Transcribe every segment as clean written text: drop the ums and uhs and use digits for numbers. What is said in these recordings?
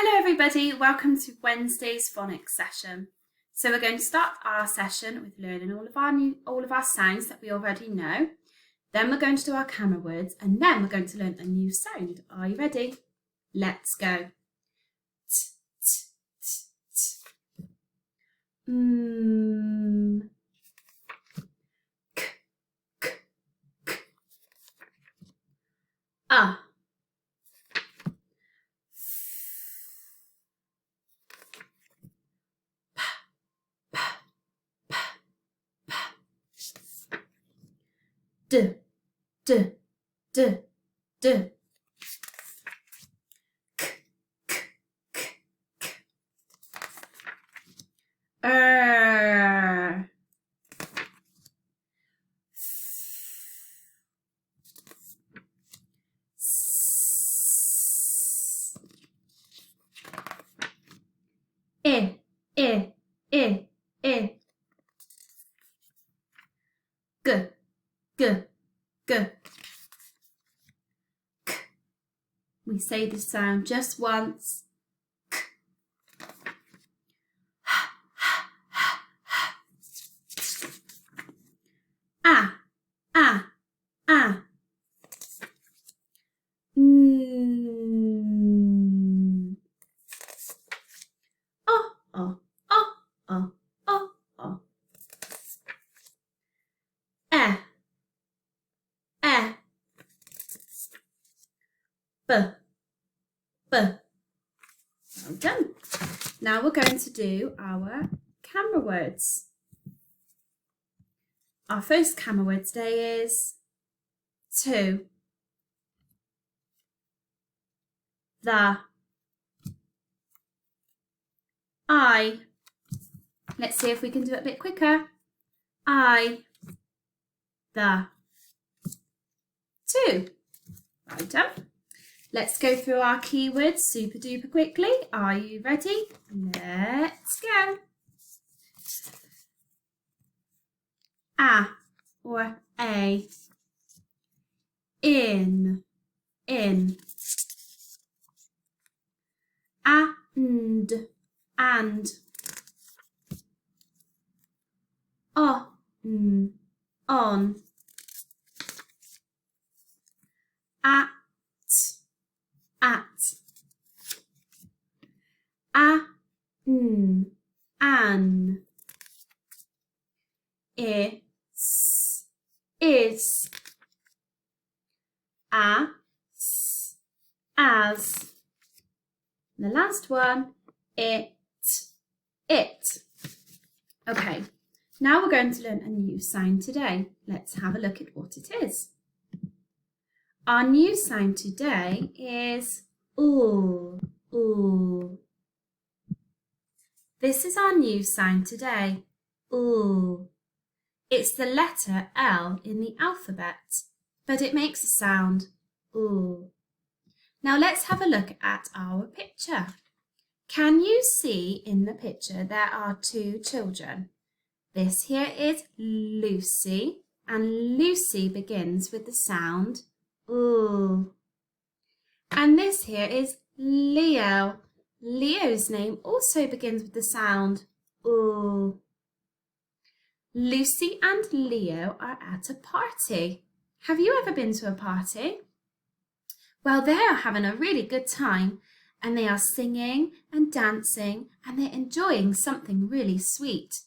Hello everybody, welcome to Wednesday's phonics session. So we're going to start our session with learning all of our sounds that we already know. Then we're going to do our camera words and then we're going to learn a new sound. Are you ready? Let's go. T, t, t, t. K, k, k. Ah. D, d, d, d. K, k, k, k. I, I, I, I. G, g, g. K. We say the sound just once. K. Ah, ah, ah. Oh, oh, oh, oh, oh, oh. B, b. Well done. Now we're going to do our camera words. Our first camera word today is to, the, I. Let's see if we can do it a bit quicker. I, the, to. Right done. Let's go through our keywords super duper quickly. Are you ready? Let's go. A or a. In. And. On. At. An. Is. As. And the last one, it. Okay, now we're going to learn a new sound today. Let's have a look at what it is. Our new sound today is ooh, ooh. This is our new sound today, ooh. It's the letter L in the alphabet, but it makes a sound ooh. Now let's have a look at our picture. Can you see in the picture there are two children? This here is Lucy, and Lucy begins with the sound ooh. And this here is Leo. Leo's name also begins with the sound ooh. Lucy and Leo are at a party. Have you ever been to a party? Well, they are having a really good time and they are singing and dancing and they're enjoying something really sweet.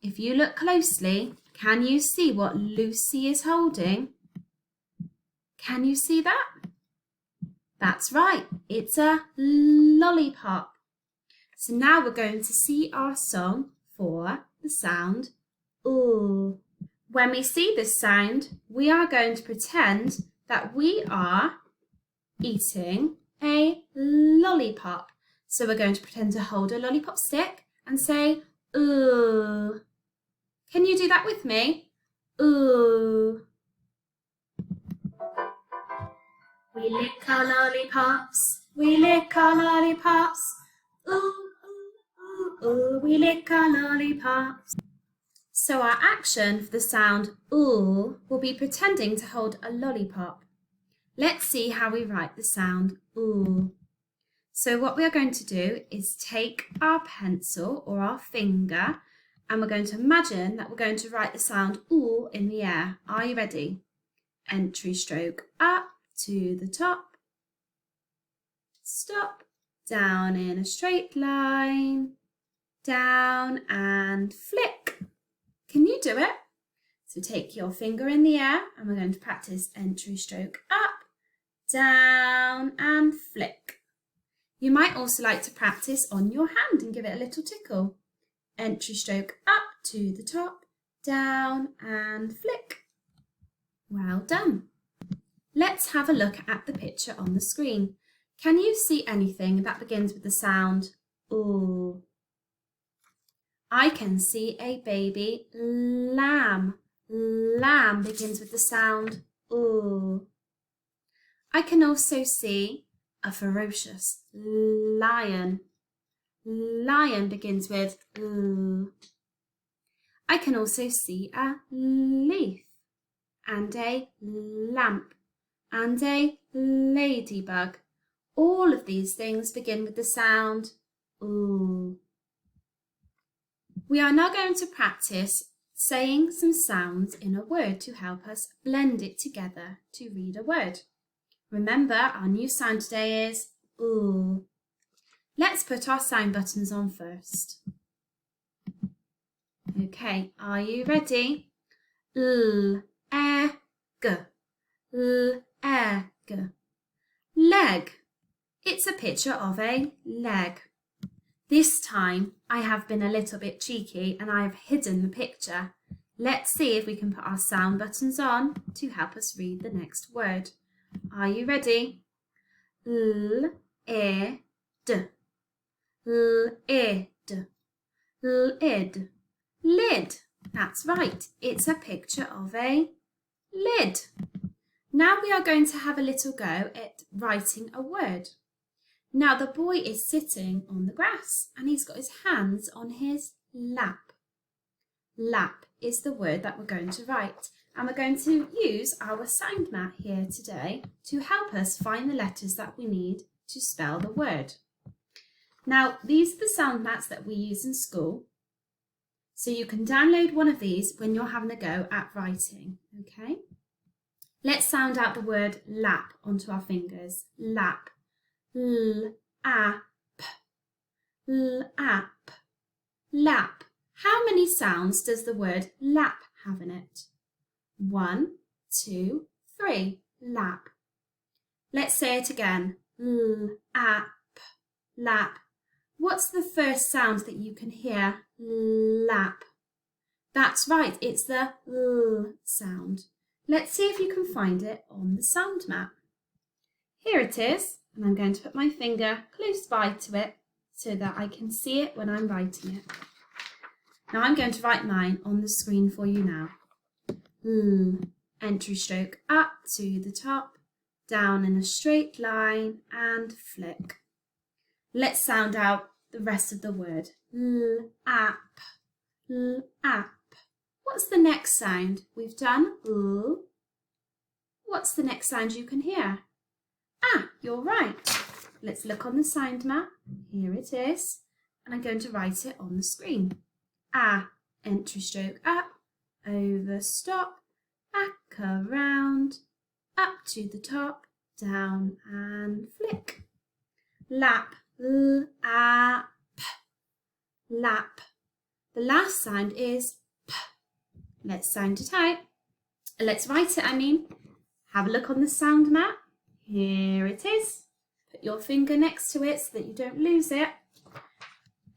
If you look closely, can you see what Lucy is holding? Can you see that? That's right, it's a lollipop. So now we're going to see our song for the sound ooh. When we see this sound, we are going to pretend that we are eating a lollipop. So we're going to pretend to hold a lollipop stick and say ooh. Can you do that with me? Ooh. We lick our lollipops, we lick our lollipops. Ooh, ooh, ooh, ooh, we lick our lollipops. So our action for the sound ooh will be pretending to hold a lollipop. Let's see how we write the sound ooh. So what we are going to do is take our pencil or our finger and we're going to imagine that we're going to write the sound ooh in the air. Are you ready? Entry stroke up to the top, stop, down in a straight line, down and flick. Can you do it? So take your finger in the air and we're going to practice entry stroke up, down and flick. You might also like to practice on your hand and give it a little tickle. Entry stroke up to the top, down and flick. Well done. Let's have a look at the picture on the screen. Can you see anything that begins with the sound ooh? I can see a baby lamb. Lamb begins with the sound ooh. I can also see a ferocious lion. Lion begins with ooh. I can also see a leaf and a lamp and a ladybug. All of these things begin with the sound ooh. We are now going to practice saying some sounds in a word to help us blend it together to read a word. Remember, our new sound today is ooh. Let's put our sound buttons on first. Okay, are you ready? L, e, g, l, e, g. Leg. It's a picture of a leg. This time I have been a little bit cheeky and I have hidden the picture. Let's see if we can put our sound buttons on to help us read the next word. Are you ready? L, e, d. Lid. Lid. Lid. That's right. It's a picture of a lid. Now we are going to have a little go at writing a word. Now the boy is sitting on the grass and he's got his hands on his lap. Lap is the word that we're going to write, and we're going to use our sound mat here today to help us find the letters that we need to spell the word. Now, these are the sound mats that we use in school, so you can download one of these when you're having a go at writing, okay? Let's sound out the word lap onto our fingers. Lap. L-a-p. Lap. Lap. How many sounds does the word lap have in it? 1, 2, 3. Lap. Let's say it again. L-a-p. Lap. What's the first sound that you can hear? Lap. That's right, it's the L sound. Let's see if you can find it on the sound map. Here it is, and I'm going to put my finger close by to it so that I can see it when I'm writing it. Now I'm going to write mine on the screen for you now. L, entry stroke up to the top, down in a straight line and flick. Let's sound out the rest of the word. L-ap, l-ap. What's the next sound? We've done L. What's the next sound you can hear? Ah, you're right. Let's look on the sound map. Here it is. And I'm going to write it on the screen. Ah, entry stroke up, over, stop, back around, up to the top, down and flick. Lap, l-a-p, lap. The last sound is p. Let's sound it out. Let's write it, Have a look on the sound map. Here it is. Put your finger next to it so that you don't lose it.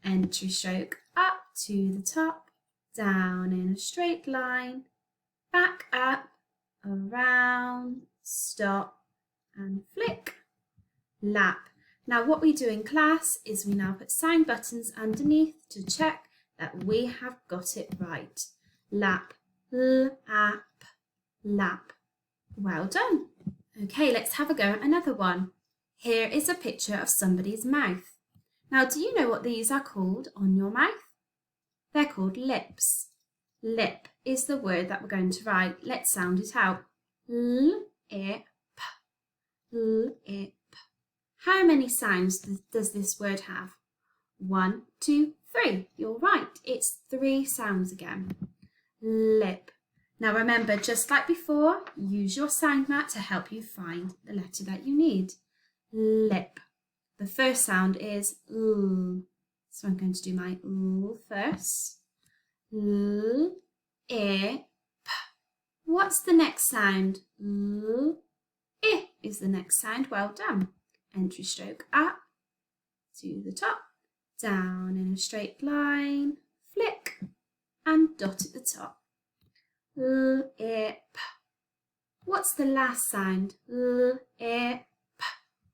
Entry stroke up to the top, down in a straight line, back up, around, stop and flick. Lap. Now what we do in class is we now put sound buttons underneath to check that we have got it right. Lap, lap, lap. Well done. Okay, let's have a go at another one. Here is a picture of somebody's mouth. Now, do you know what these are called on your mouth? They're called lips. Lip is the word that we're going to write. Let's sound it out. L-ip, l-ip. How many sounds does this word have? 1, 2, 3. You're right, it's 3 sounds again. Lip. Now remember, just like before, use your sound mat to help you find the letter that you need. Lip. The first sound is L. So I'm going to do my L first. L, I, P. What's the next sound? L, I is the next sound. Well done. Entry stroke up to the top, down in a straight line, flick, and dot at the top. L, I, P. What's the last sound? L, I, P.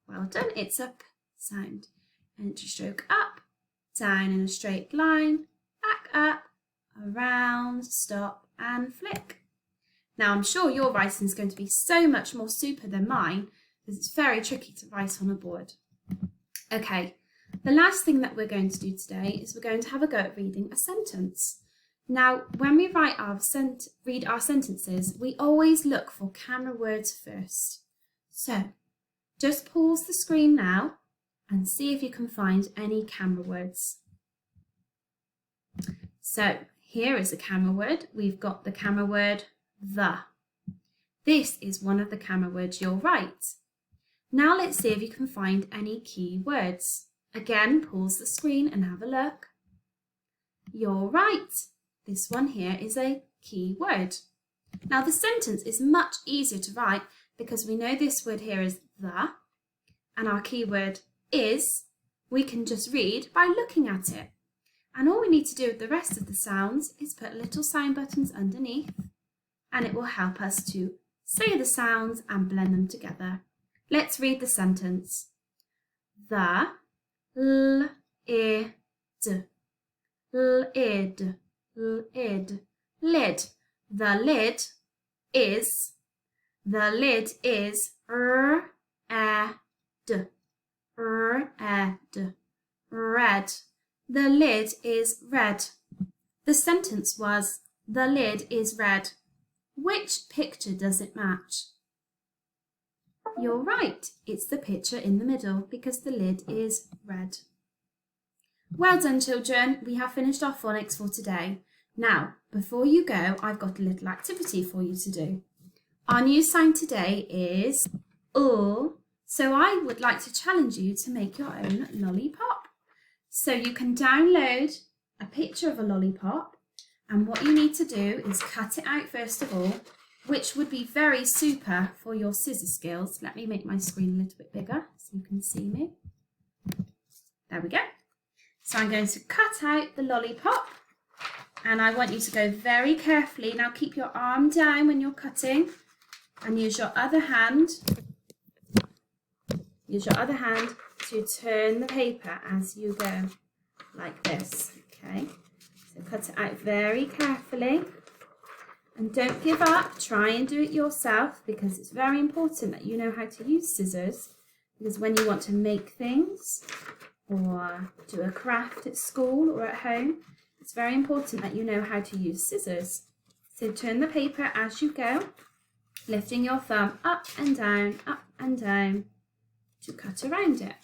Well done, it's a P sound. Entry stroke up, down in a straight line, back up, around, stop, and flick. Now I'm sure your writing is going to be so much more super than mine, because it's very tricky to write on a board. Okay, the last thing that we're going to do today is we're going to have a go at reading a sentence. Now, when we read our sentences, we always look for camera words first. So, just pause the screen now and see if you can find any camera words. So, here is a camera word. We've got the camera word the. This is one of the camera words you'll write. Now let's see if you can find any key words. Again, pause the screen and have a look. You're right. This one here is a key word. Now the sentence is much easier to write because we know this word here is the, and our key word is. We can just read by looking at it. And all we need to do with the rest of the sounds is put little sound buttons underneath, and it will help us to say the sounds and blend them together. Let's read the sentence. The lid, lid, lid, lid. The lid is red, red. The lid is red. The sentence was, the lid is red. Which picture does it match? You're right, it's the picture in the middle because the lid is red. Well done, children, we have finished our phonics for today. Now, before you go, I've got a little activity for you to do. Our new sound today is so I would like to challenge you to make your own lollipop. So you can download a picture of a lollipop, and what you need to do is cut it out first of all, which would be very super for your scissor skills. Let me make my screen a little bit bigger so you can see me. There we go. So I'm going to cut out the lollipop, and I want you to go very carefully. Now keep your arm down when you're cutting and use your other hand. Use your other hand to turn the paper as you go, like this, okay? So cut it out very carefully and don't give up. Try and do it yourself because it's very important that you know how to use scissors, because when you want to make things or do a craft at school or at home, it's very important that you know how to use scissors. So turn the paper as you go, lifting your thumb up and down to cut around it.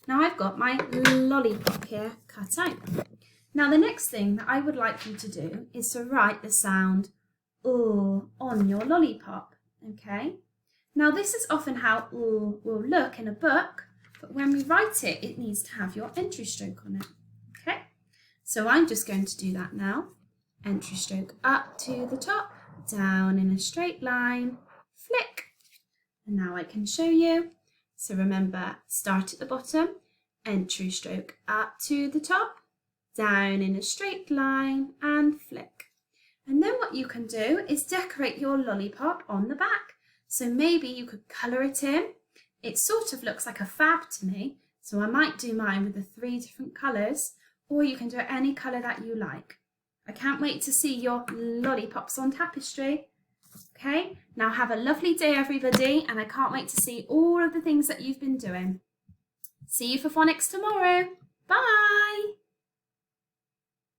Now I've got my lollipop here cut out. Now the next thing that I would like you to do is to write the sound on your lollipop, okay? Now this is often how will look in a book, but when we write it, it needs to have your entry stroke on it, okay? So I'm just going to do that now. Entry stroke up to the top, down in a straight line, flick. And now I can show you. So remember, start at the bottom, entry stroke up to the top, down in a straight line and flick. And then what you can do is decorate your lollipop on the back. So maybe you could colour it in. It sort of looks like a fab to me, so I might do mine with the 3 different colours, or you can do any colour that you like. I can't wait to see your lollipops on tapestry. Okay, now have a lovely day everybody, and I can't wait to see all of the things that you've been doing. See you for phonics tomorrow. Bye!